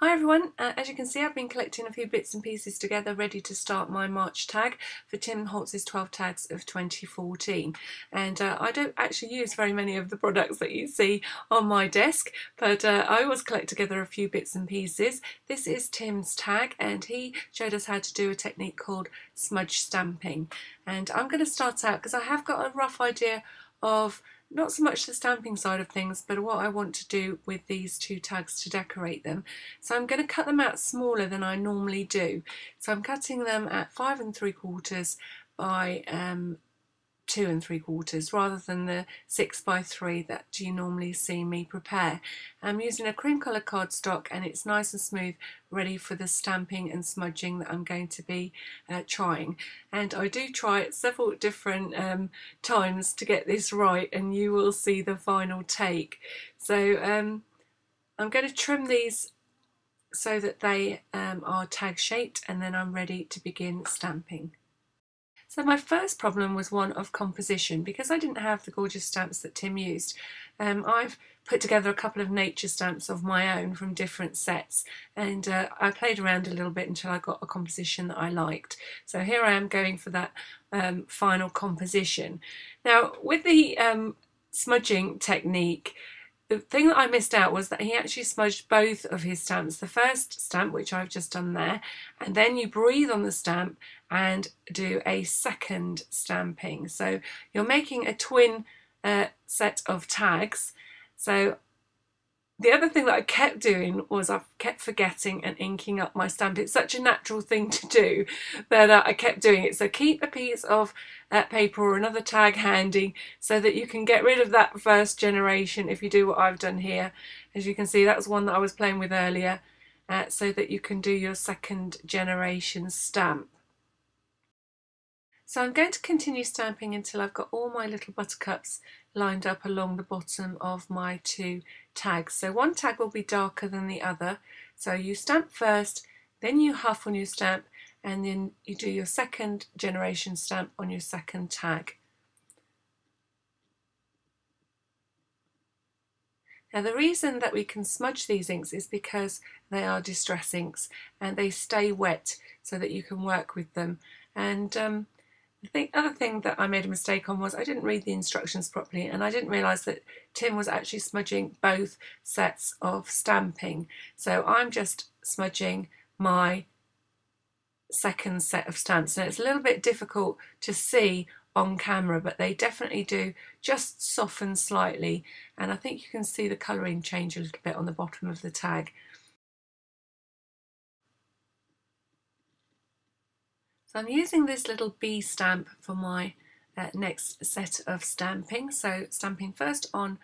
Hi everyone, as you can see I've been collecting a few bits and pieces together ready to start my March tag for Tim Holtz's 12 tags of 2014, and I don't actually use very many of the products that you see on my desk, but I always collect together a few bits and pieces. This is Tim's tag and he showed us how to do a technique called smudge stamping, and I'm going to start out because I have got a rough idea of not so much the stamping side of things, but what I want to do with these two tags to decorate them. So I'm going to cut them out smaller than I normally do. So I'm cutting them at 5 3/4 by 2 3/4 rather than the 6 by 3 that you normally see me prepare. I'm using a cream colour cardstock and it's nice and smooth, ready for the stamping and smudging that I'm going to be trying. And I do try it several different times to get this right, and you will see the final take. So I'm going to trim these so that they are tag shaped, and then I'm ready to begin stamping. So my first problem was one of composition, because I didn't have the gorgeous stamps that Tim used. I've put together a couple of nature stamps of my own from different sets, and I played around a little bit until I got a composition that I liked. So here I am going for that final composition. Now with the smudging technique, the thing that I missed out was that he actually smudged both of his stamps. The first stamp, which I've just done there, and then you breathe on the stamp and do a second stamping. So you're making a twin set of tags. So the other thing that I kept doing was I kept forgetting and inking up my stamp. It's such a natural thing to do that I kept doing it. So keep a piece of paper or another tag handy so that you can get rid of that first generation if you do what I've done here. As you can see, that was one that I was playing with earlier, so that you can do your second generation stamp. So I'm going to continue stamping until I've got all my little buttercups lined up along the bottom of my two tags. So one tag will be darker than the other. So you stamp first, then you huff on your stamp, and then you do your second generation stamp on your second tag. Now the reason that we can smudge these inks is because they are distress inks and they stay wet so that you can work with them. And the other thing that I made a mistake on was I didn't read the instructions properly, and I didn't realise that Tim was actually smudging both sets of stamping. So I'm just smudging my second set of stamps. Now it's a little bit difficult to see on camera, but they definitely do just soften slightly, and I think you can see the colouring change a little bit on the bottom of the tag. So I'm using this little bee stamp for my next set of stamping. So stamping first on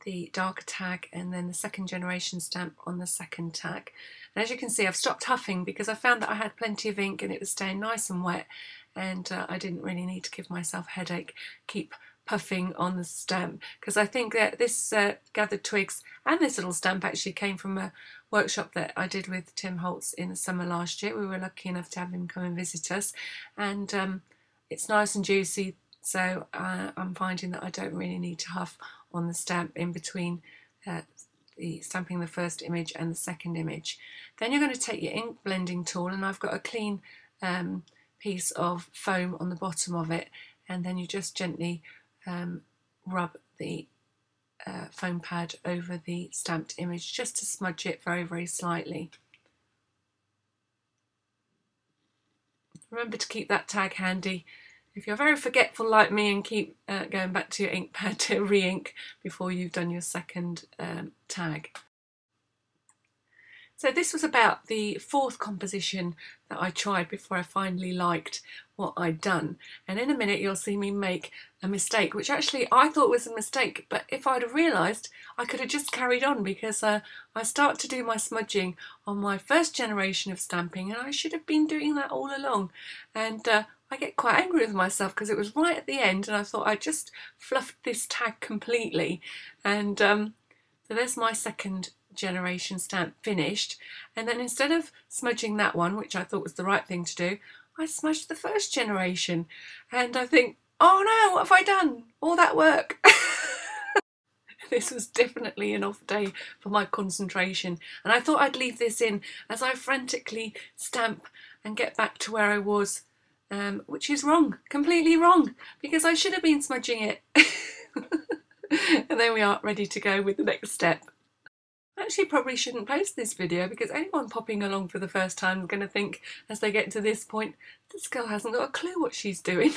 the darker tag and then the second generation stamp on the second tag. And as you can see, I've stopped huffing because I found that I had plenty of ink and it was staying nice and wet, and I didn't really need to give myself a headache, keep puffing on the stamp, because I think that this gathered twigs and this little stamp actually came from a workshop that I did with Tim Holtz in the summer last year. We were lucky enough to have him come and visit us, and it's nice and juicy, so I'm finding that I don't really need to huff on the stamp in between the stamping the first image and the second image. Then you're going to take your ink blending tool, and I've got a clean piece of foam on the bottom of it, and then you just gently rub the foam pad over the stamped image just to smudge it very, very slightly. Remember to keep that tag handy if you're very forgetful like me, and keep going back to your ink pad to re-ink before you've done your second tag. So this was about the fourth composition that I tried before I finally liked what I'd done. And in a minute you'll see me make a mistake, which actually I thought was a mistake, but if I'd have realised, I could have just carried on, because I start to do my smudging on my first generation of stamping, and I should have been doing that all along. And I get quite angry with myself because it was right at the end and I thought I just fluffed this tag completely. And so there's my second generation stamp finished, and then instead of smudging that one, which I thought was the right thing to do, I smudged the first generation, and I think, oh no, what have I done? All that work. This was definitely an off day for my concentration, and I thought I'd leave this in as I frantically stamp and get back to where I was, which is wrong, completely wrong, because I should have been smudging it. And there we are, ready to go with the next step. I actually probably shouldn't post this video, because anyone popping along for the first time is going to think, as they get to this point, this girl hasn't got a clue what she's doing.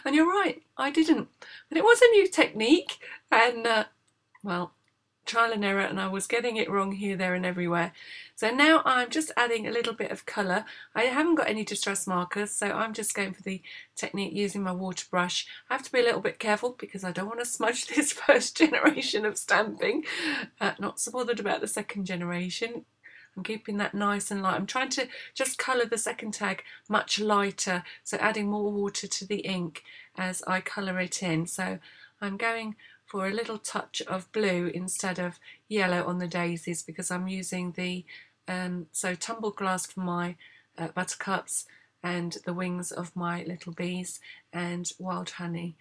And you're right, I didn't. But it was a new technique, and well, trial and error, and I was getting it wrong here, there and everywhere. So now I'm just adding a little bit of colour. I haven't got any distress markers, so I'm just going for the technique using my water brush. I have to be a little bit careful because I don't want to smudge this first generation of stamping. Not so bothered about the second generation. I'm keeping that nice and light. I'm trying to just colour the second tag much lighter, so adding more water to the ink as I colour it in. So I'm going for a little touch of blue instead of yellow on the daisies, because I'm using the tumbled glass for my buttercups, and the wings of my little bees, and wild honey,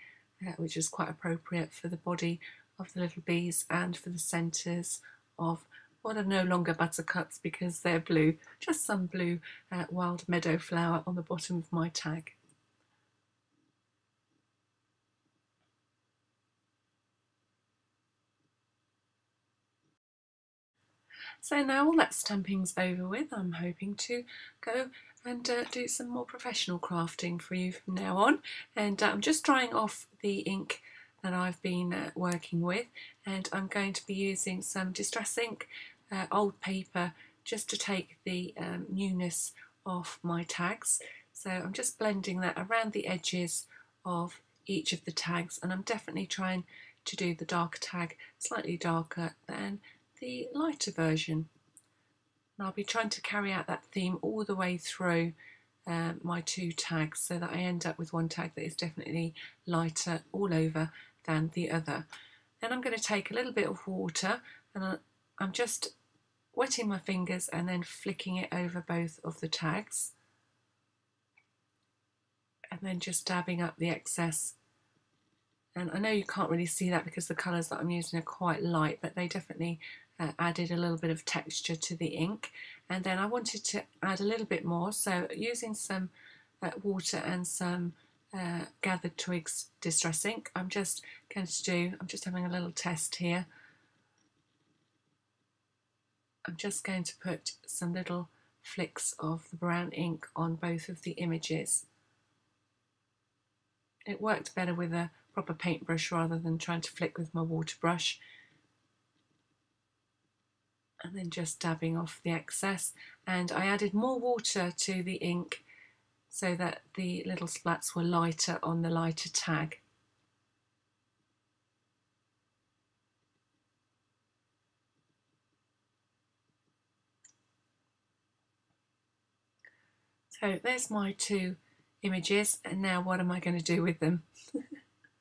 which is quite appropriate for the body of the little bees and for the centres of what are no longer buttercups because they're blue, just some blue wild meadow flower on the bottom of my tag. So now all that stamping's over with, I'm hoping to go and do some more professional crafting for you from now on. And I'm just drying off the ink that I've been working with, and I'm going to be using some distress ink, old paper, just to take the newness off my tags. So I'm just blending that around the edges of each of the tags, and I'm definitely trying to do the darker tag slightly darker than the lighter version. And I'll be trying to carry out that theme all the way through my two tags, so that I end up with one tag that is definitely lighter all over than the other. Then I'm going to take a little bit of water, and I'm just wetting my fingers and then flicking it over both of the tags, and then just dabbing up the excess. And I know you can't really see that because the colours that I'm using are quite light, but they definitely added a little bit of texture to the ink. And then I wanted to add a little bit more, so using some water and some gathered twigs distress ink, I'm just having a little test here. I'm just going to put some little flicks of the brown ink on both of the images. It worked better with a proper paintbrush rather than trying to flick with my water brush. And then just dabbing off the excess, and I added more water to the ink so that the little splats were lighter on the lighter tag. So there's my two images, and now what am I going to do with them?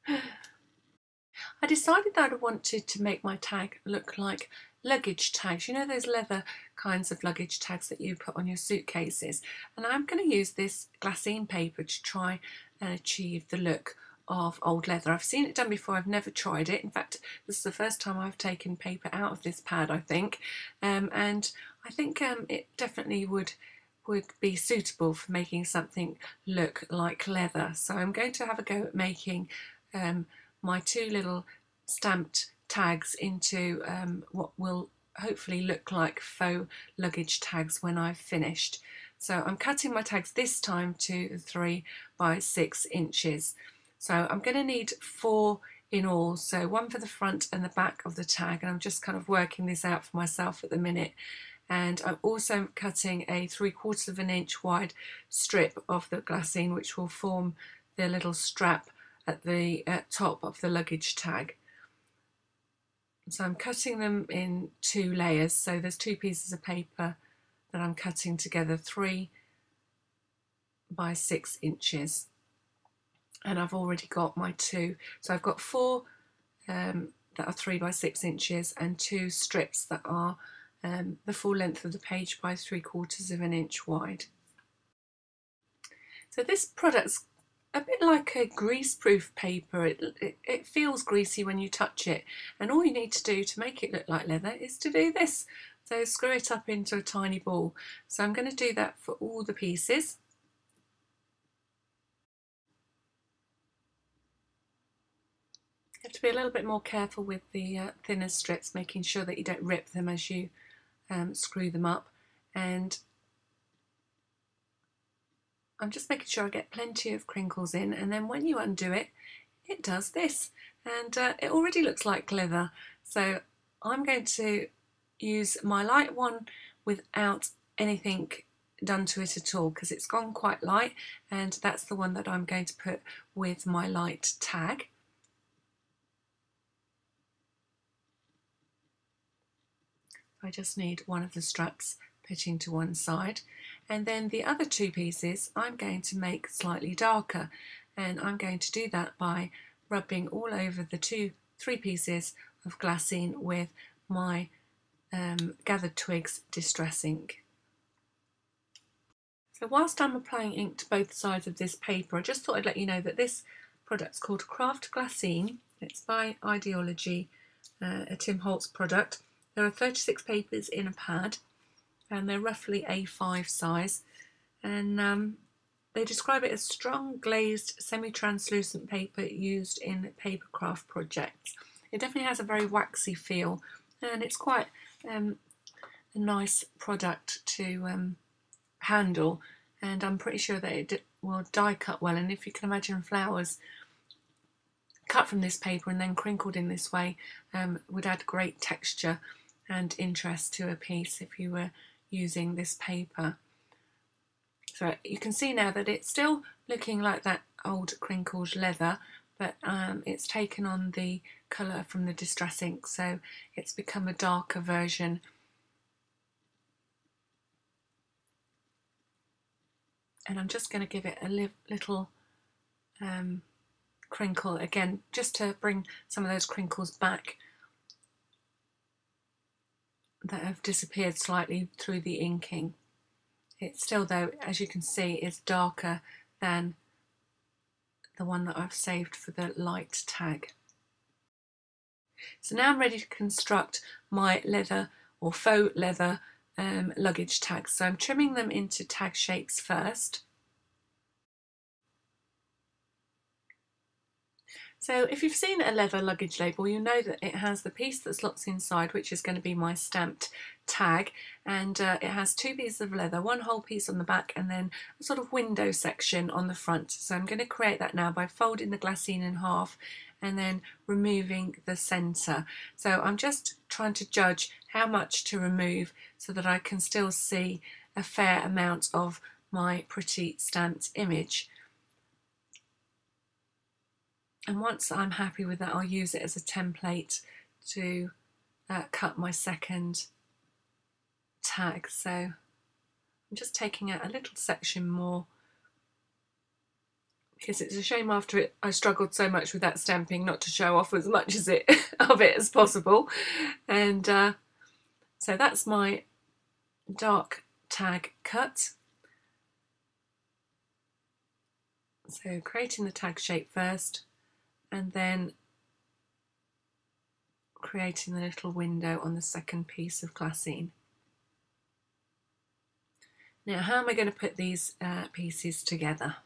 I decided that I wanted to make my tag look like luggage tags. You know those leather kinds of luggage tags that you put on your suitcases? And I'm going to use this glassine paper to try and achieve the look of old leather. I've seen it done before, I've never tried it. In fact, this is the first time I've taken paper out of this pad, I think. And I think it definitely would be suitable for making something look like leather. So I'm going to have a go at making my two little stamped tags into what will hopefully look like faux luggage tags when I've finished. So I'm cutting my tags this time to 3 by 6 inches. So I'm going to need 4 in all, so 1 for the front and the back of the tag, and I'm just kind of working this out for myself at the minute. And I'm also cutting a 3/4 of an inch wide strip of the glassine, which will form the little strap at the top of the luggage tag. So I'm cutting them in 2 layers, so there's 2 pieces of paper that I'm cutting together 3 by 6 inches. And I've already got my 2, so I've got 4 that are 3 by 6 inches and 2 strips that are the full length of the page by 3/4 of an inch wide. So this product's a bit like a grease-proof paper. It feels greasy when you touch it, and all you need to do to make it look like leather is to do this. So screw it up into a tiny ball. So I'm going to do that for all the pieces. You have to be a little bit more careful with the thinner strips, making sure that you don't rip them as you screw them up. And I'm just making sure I get plenty of crinkles in, and then when you undo it, it does this, and it already looks like leather. So I'm going to use my light one without anything done to it at all, because it's gone quite light, and that's the one that I'm going to put with my light tag. I just need one of the straps putting to one side, and then the other two pieces I'm going to make slightly darker, and I'm going to do that by rubbing all over the three pieces of glassine with my gathered twigs distress ink. So whilst I'm applying ink to both sides of this paper, I just thought I'd let you know that this product's called Craft Glassine. It's by Ideology, a Tim Holtz product. There are 36 papers in a pad, and they're roughly A5 size, and they describe it as strong glazed semi-translucent paper used in paper craft projects. It definitely has a very waxy feel, and it's quite a nice product to handle, and I'm pretty sure that it will die cut well. And if you can imagine flowers cut from this paper and then crinkled in this way, would add great texture and interest to a piece if you were using this paper. So you can see now that it's still looking like that old crinkled leather, but it's taken on the colour from the distress ink, so it's become a darker version. And I'm just going to give it a little crinkle again, just to bring some of those crinkles back that have disappeared slightly through the inking. It still, though, as you can see, is darker than the one that I've saved for the light tag. So now I'm ready to construct my leather or faux leather luggage tags. So I'm trimming them into tag shapes first. So if you've seen a leather luggage label, you know that it has the piece that slots inside, which is going to be my stamped tag, and it has two pieces of leather, one whole piece on the back and then a sort of window section on the front. So I'm going to create that now by folding the glassine in half and then removing the centre. So I'm just trying to judge how much to remove so that I can still see a fair amount of my pretty stamped image. And once I'm happy with that, I'll use it as a template to cut my second tag. So I'm just taking out a little section more, because it's a shame after I struggled so much with that stamping not to show off as much as of it as possible. And so that's my dark tag cut. So creating the tag shape first, and then creating the little window on the second piece of glassine. Now, how am I going to put these pieces together?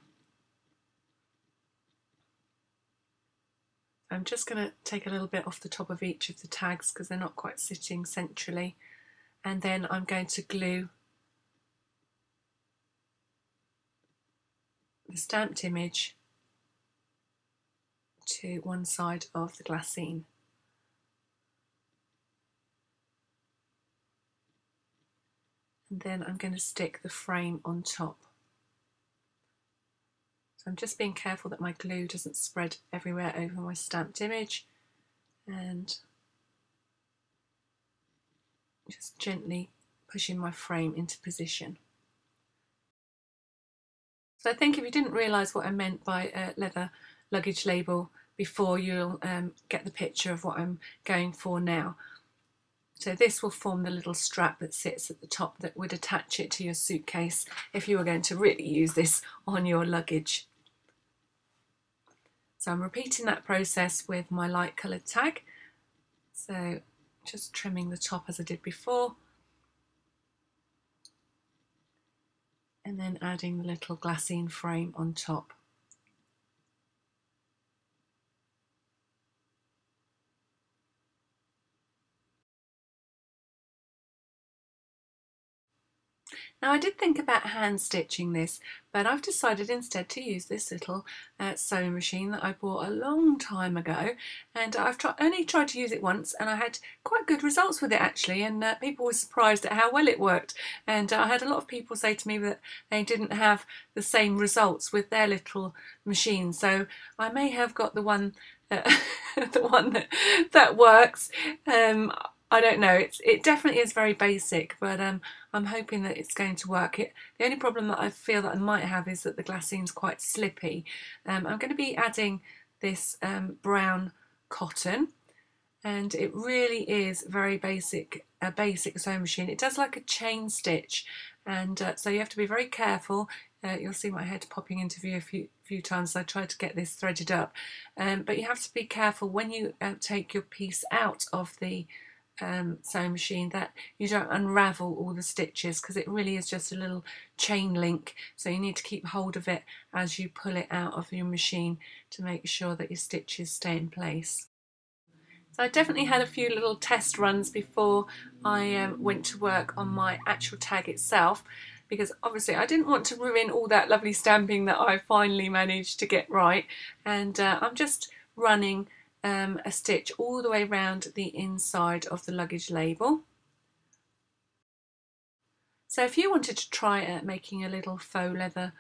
I'm just going to take a little bit off the top of each of the tags because they're not quite sitting centrally, and then I'm going to glue the stamped image to one side of the glassine. And then I'm going to stick the frame on top. So I'm just being careful that my glue doesn't spread everywhere over my stamped image, and just gently pushing my frame into position. So I think if you didn't realise what I meant by a leather luggage label before, you'll get the picture of what I'm going for now. So this will form the little strap that sits at the top that would attach it to your suitcase if you were going to really use this on your luggage. So I'm repeating that process with my light coloured tag. So just trimming the top as I did before, and then adding the little glassine frame on top. Now I did think about hand stitching this, but I've decided instead to use this little sewing machine that I bought a long time ago, and I've only tried to use it once, and I had quite good results with it actually, and people were surprised at how well it worked. And I had a lot of people say to me that they didn't have the same results with their little machine, so I may have got the one the one that works. I don't know, it definitely is very basic, but I'm hoping that it's going to work. The only problem that I feel that I might have is that the glassine's quite slippy. I'm going to be adding this brown cotton, and it really is very basic, a basic sewing machine. It does like a chain stitch, and so you have to be very careful. You'll see my head popping into view a few times. I tried to get this threaded up, but you have to be careful when you take your piece out of the sewing machine that you don't unravel all the stitches, because it really is just a little chain link, so you need to keep hold of it as you pull it out of your machine to make sure that your stitches stay in place. So I definitely had a few little test runs before I went to work on my actual tag itself, because obviously I didn't want to ruin all that lovely stamping that I finally managed to get right, and I'm just running a stitch all the way around the inside of the luggage label. So if you wanted to try making a little faux leather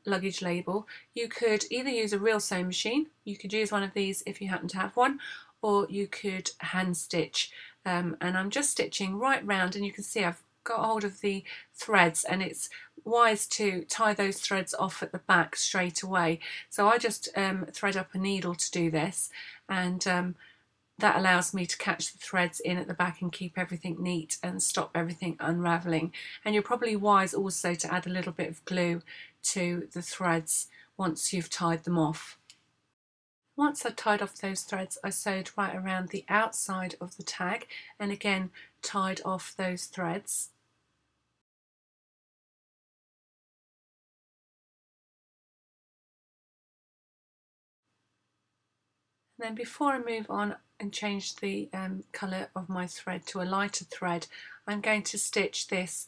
luggage label, you could either use a real sewing machine, you could use one of these if you happen to have one, or you could hand stitch. And I'm just stitching right round, and you can see I've got hold of the threads, and it's wise to tie those threads off at the back straight away. So I just thread up a needle to do this, and that allows me to catch the threads in at the back and keep everything neat and stop everything unravelling. And you're probably wise also to add a little bit of glue to the threads once you've tied them off. Once I tied off those threads, I sewed right around the outside of the tag, and again tied off those threads. And then before I move on and change the colour of my thread to a lighter thread, I'm going to stitch this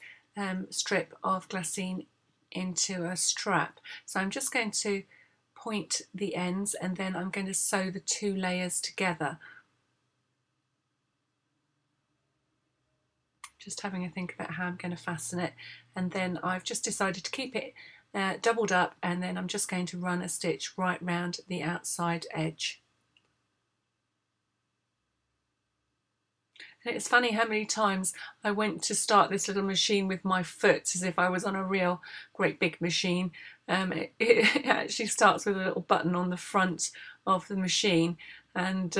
strip of glassine into a strap. So I'm just going to point the ends, and then I'm going to sew the two layers together. Just having a think about how I'm going to fasten it, and then I've just decided to keep it doubled up, and then I'm just going to run a stitch right round the outside edge. And it's funny how many times I went to start this little machine with my foot, as if I was on a real great big machine. It actually starts with a little button on the front of the machine, and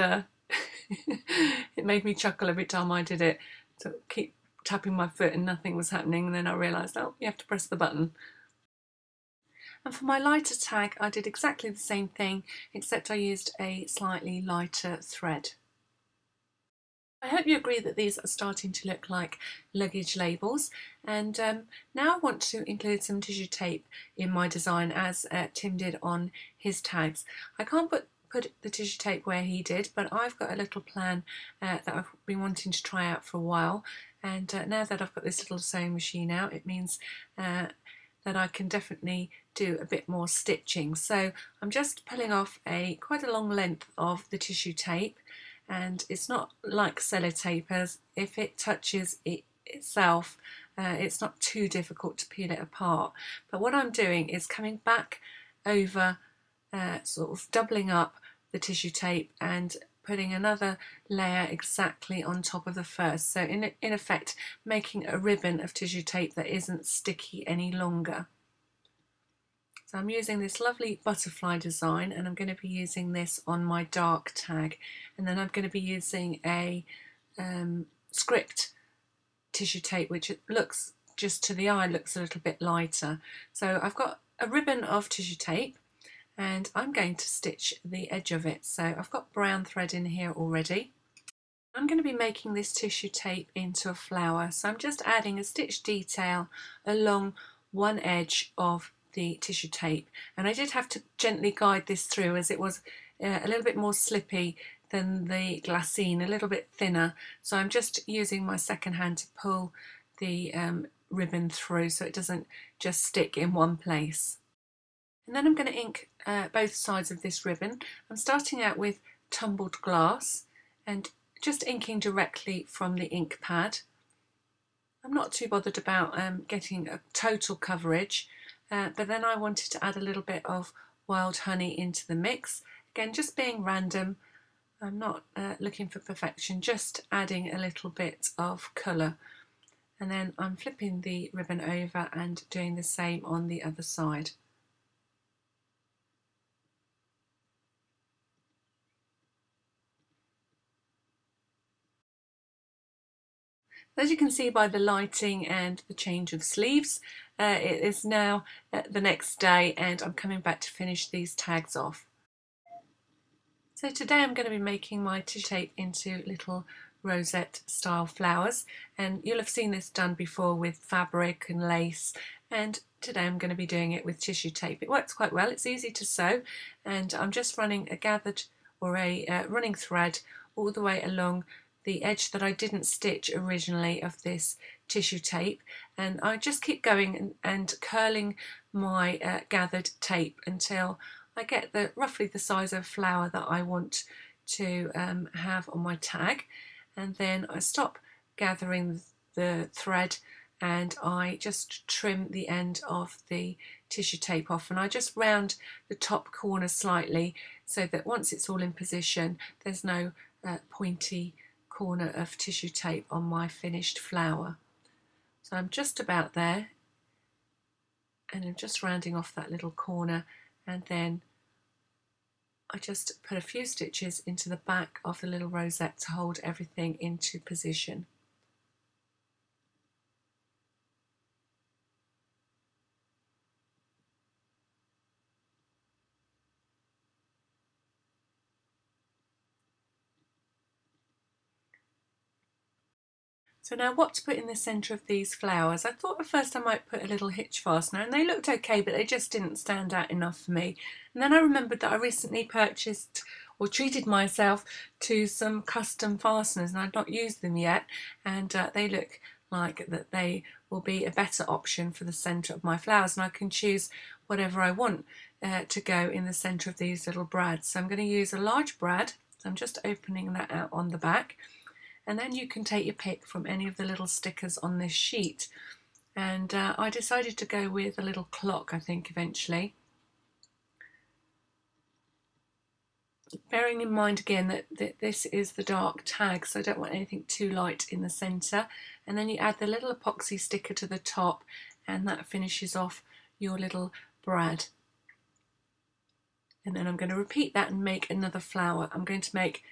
it made me chuckle every time I did it. So keep tapping my foot and nothing was happening, and then I realised, oh, you have to press the button. And for my lighter tag, I did exactly the same thing, except I used a slightly lighter thread. I hope you agree that these are starting to look like luggage labels, and now I want to include some tissue tape in my design, as Tim did on his tags. I can't put the tissue tape where he did, but I've got a little plan that I've been wanting to try out for a while, and now that I've got this little sewing machine out, it means that I can definitely do a bit more stitching. So I'm just pulling off quite a long length of the tissue tape, and it's not like sellotape, as if it touches itself it's not too difficult to peel it apart. But what I'm doing is coming back over, sort of doubling up the tissue tape and putting another layer exactly on top of the first, so in effect making a ribbon of tissue tape that isn't sticky any longer. So I'm using this lovely butterfly design, and I'm going to be using this on my dark tag, and then I'm going to be using a script tissue tape, which it looks, just to the eye, looks a little bit lighter. So I've got a ribbon of tissue tape, and I'm going to stitch the edge of it. So I've got brown thread in here already. I'm going to be making this tissue tape into a flower, so I'm just adding a stitch detail along one edge of the tissue tape, and I did have to gently guide this through as it was a little bit more slippy than the glassine, a little bit thinner, so I'm just using my second hand to pull the ribbon through so it doesn't just stick in one place. And then I'm going to ink both sides of this ribbon. I'm starting out with tumbled glass and just inking directly from the ink pad. I'm not too bothered about getting a total coverage, but then I wanted to add a little bit of wild honey into the mix. Again, just being random. I'm not looking for perfection, just adding a little bit of colour. And then I'm flipping the ribbon over and doing the same on the other side. As you can see by the lighting and the change of sleeves, it is now the next day and I'm coming back to finish these tags off. So today I'm going to be making my tissue tape into little rosette style flowers, and you'll have seen this done before with fabric and lace, and today I'm going to be doing it with tissue tape. It works quite well, it's easy to sew, and I'm just running a gathered or a running thread all the way along the edge that I didn't stitch originally of this tissue tape, and I just keep going and curling my gathered tape until I get roughly the size of flower that I want to have on my tag, and then I stop gathering the thread and I just trim the end of the tissue tape off, and I just round the top corner slightly so that once it's all in position there's no pointy corner of tissue tape on my finished flower. So I'm just about there, and I'm just rounding off that little corner, and then I just put a few stitches into the back of the little rosette to hold everything into position. So now what to put in the centre of these flowers? I thought at first I might put a little hitch fastener, and they looked okay, but they just didn't stand out enough for me. And then I remembered that I recently purchased or treated myself to some custom fasteners, and I'd not used them yet, and they look like that they will be a better option for the centre of my flowers, and I can choose whatever I want to go in the centre of these little brads. So I'm going to use a large brad. So I'm just opening that out on the back. And then you can take your pick from any of the little stickers on this sheet. And I decided to go with a little clock, I think, eventually. Bearing in mind again that this is the dark tag, so I don't want anything too light in the centre. And then you add the little epoxy sticker to the top, and that finishes off your little brad. And then I'm going to repeat that and make another flower. I'm going to make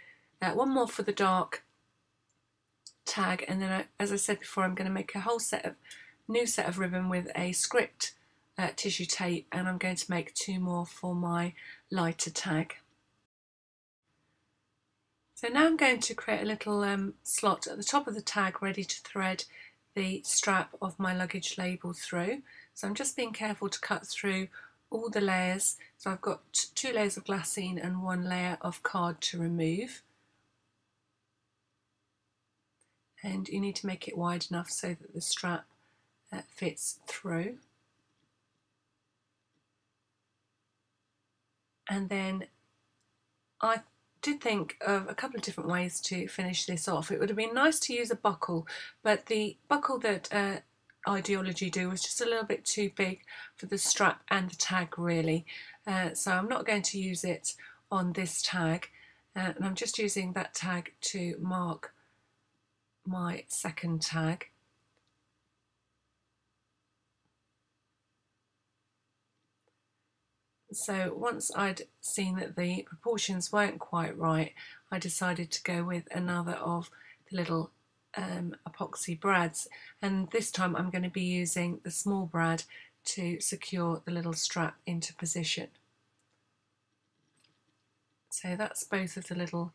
one more for the dark tag, and then as I said before, I'm going to make a whole new set of ribbon with a script tissue tape, and I'm going to make two more for my lighter tag. So now I'm going to create a little slot at the top of the tag ready to thread the strap of my luggage label through. So I'm just being careful to cut through all the layers. So I've got 2 layers of glassine and 1 layer of card to remove. And you need to make it wide enough so that the strap fits through. And then I did think of a couple of different ways to finish this off. It would have been nice to use a buckle, but the buckle that Ideology do was just a little bit too big for the strap and the tag really. So I'm not going to use it on this tag, and I'm just using that tag to mark my second tag. So once I'd seen that the proportions weren't quite right, I decided to go with another of the little epoxy brads, and this time I'm going to be using the small brad to secure the little strap into position. So that's both of the little,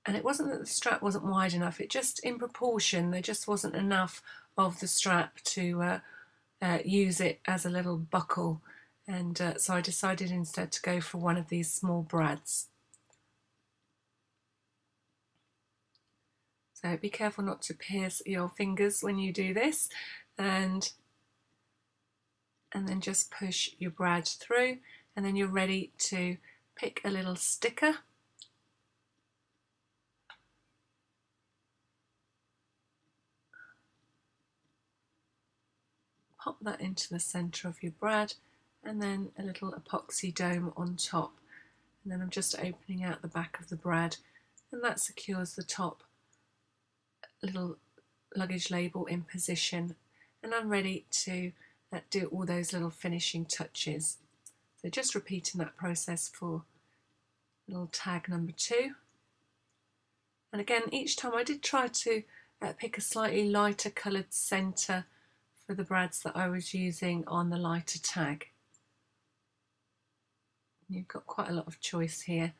and it wasn't that the strap wasn't wide enough, it just in proportion there just wasn't enough of the strap to use it as a little buckle, and so I decided instead to go for one of these small brads. So be careful not to pierce your fingers when you do this, and then just push your brad through, and then you're ready to pick a little sticker. Pop that into the centre of your brad, and then a little epoxy dome on top. And then I'm just opening out the back of the brad, and that secures the top little luggage label in position. And I'm ready to do all those little finishing touches. So just repeating that process for little tag number 2. And again, each time I did try to pick a slightly lighter coloured centre for the brads that I was using on the lighter tag. You've got quite a lot of choice here.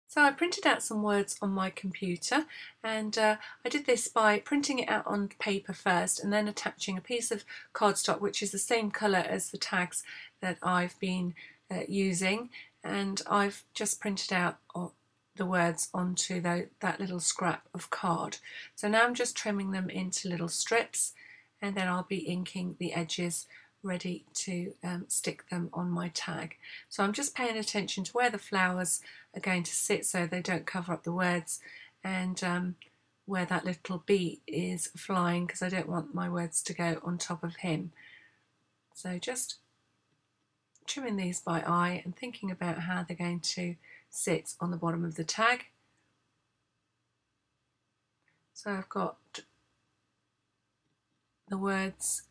So I printed out some words on my computer, and I did this by printing it out on paper first and then attaching a piece of cardstock which is the same colour as the tags that I've been using, and I've just printed out the words onto that little scrap of card. So now I'm just trimming them into little strips, and then I'll be inking the edges ready to stick them on my tag. So I'm just paying attention to where the flowers are going to sit so they don't cover up the words, and where that little bee is flying, because I don't want my words to go on top of him. So just trimming these by eye and thinking about how they're going to sit on the bottom of the tag. So I've got the words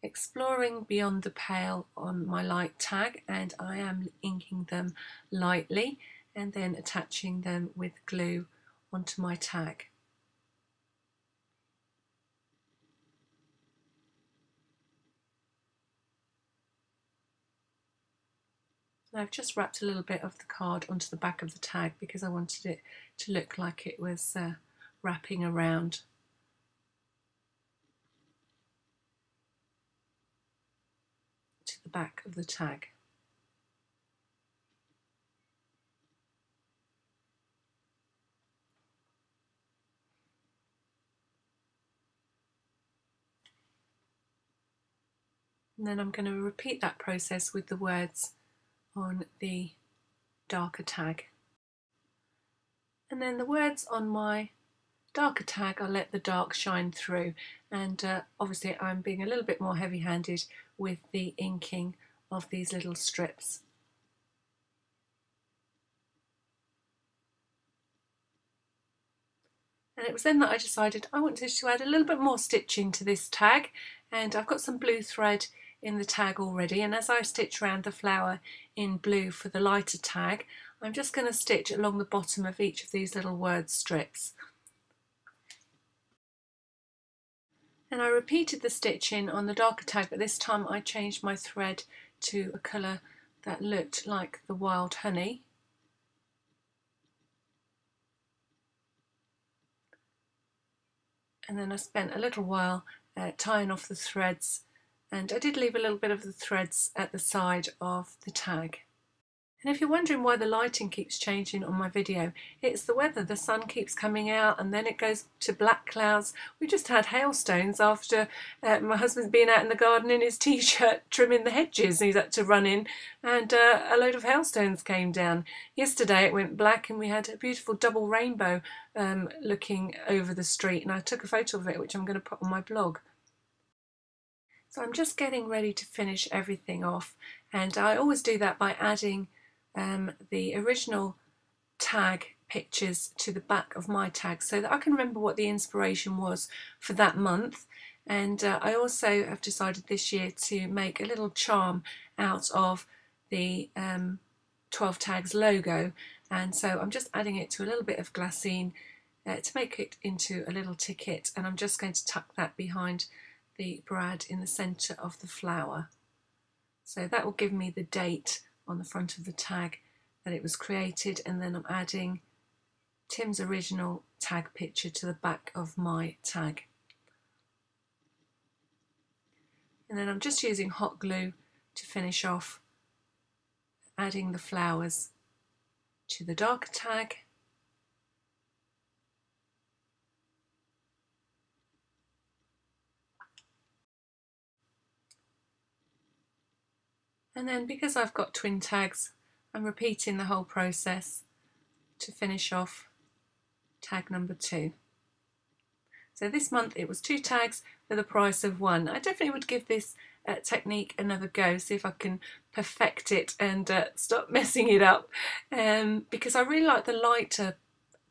"Exploring Beyond the Pale" on my light tag, and I am inking them lightly and then attaching them with glue onto my tag. And I've just wrapped a little bit of the card onto the back of the tag because I wanted it to look like it was wrapping around. To the back of the tag. And then I'm going to repeat that process with the words on the darker tag. And then the words on my darker tag, I'll let the dark shine through, and obviously I'm being a little bit more heavy-handed with the inking of these little strips. And it was then that I decided I wanted to add a little bit more stitching to this tag, and I've got some blue thread in the tag already, and as I stitch around the flower in blue for the lighter tag, I'm just going to stitch along the bottom of each of these little word strips. And I repeated the stitching on the darker tag, but this time I changed my thread to a colour that looked like the wild honey. And then I spent a little while tying off the threads, and I did leave a little bit of the threads at the side of the tag. And if you're wondering why the lighting keeps changing on my video, it's the weather. The sun keeps coming out and then it goes to black clouds. We just had hailstones after my husband's been out in the garden in his t-shirt trimming the hedges. He's had to run in, and a load of hailstones came down. Yesterday it went black and we had a beautiful double rainbow looking over the street, and I took a photo of it which I'm going to put on my blog. So I'm just getting ready to finish everything off, and I always do that by adding the original tag pictures to the back of my tag so that I can remember what the inspiration was for that month. And I also have decided this year to make a little charm out of the 12 Tags logo, and so I'm just adding it to a little bit of glassine to make it into a little ticket, and I'm just going to tuck that behind the brad in the centre of the flower. So that will give me the date on the front of the tag that it was created, and then I'm adding Tim's original tag picture to the back of my tag. And then I'm just using hot glue to finish off, adding the flowers to the darker tag. And then because I've got twin tags, I'm repeating the whole process to finish off tag number 2. So this month it was 2 tags for the price of 1. I definitely would give this technique another go, see if I can perfect it and stop messing it up, because I really like the lighter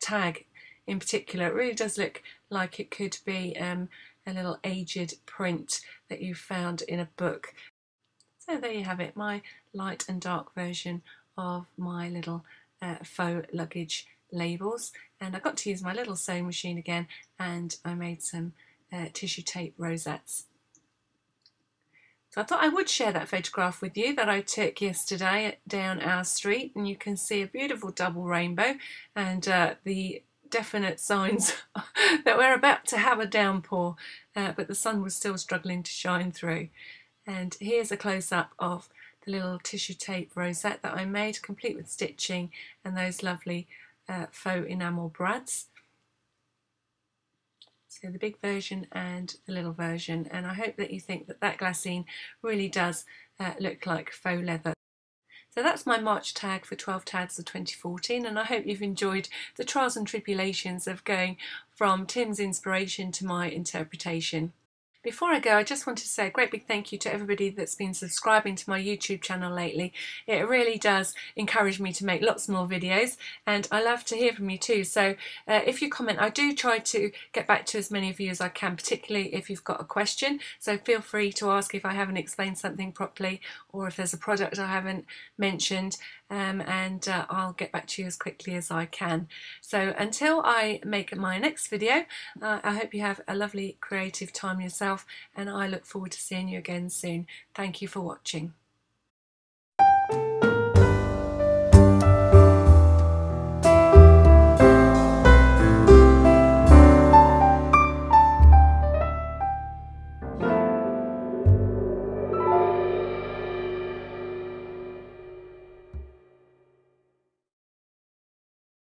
tag in particular. It really does look like it could be a little aged print that you found in a book. So there you have it, my light and dark version of my little faux luggage labels. And I got to use my little sewing machine again, and I made some tissue tape rosettes. So I thought I would share that photograph with you that I took yesterday down our street, and you can see a beautiful double rainbow and the definite signs that we're about to have a downpour, but the sun was still struggling to shine through. And here's a close-up of the little tissue tape rosette that I made, complete with stitching and those lovely faux enamel brads. So the big version and the little version, and I hope that you think that that glassine really does look like faux leather. So that's my March tag for 12 tags of 2014, and I hope you've enjoyed the trials and tribulations of going from Tim's inspiration to my interpretation. Before I go, I just want to say a great big thank you to everybody that's been subscribing to my YouTube channel lately. It really does encourage me to make lots more videos, and I love to hear from you too. So if you comment, I do try to get back to as many of you as I can, particularly if you've got a question. So feel free to ask if I haven't explained something properly, or if there's a product I haven't mentioned, and I'll get back to you as quickly as I can. So until I make my next video, I hope you have a lovely creative time yourself, and I look forward to seeing you again soon. Thank you for watching.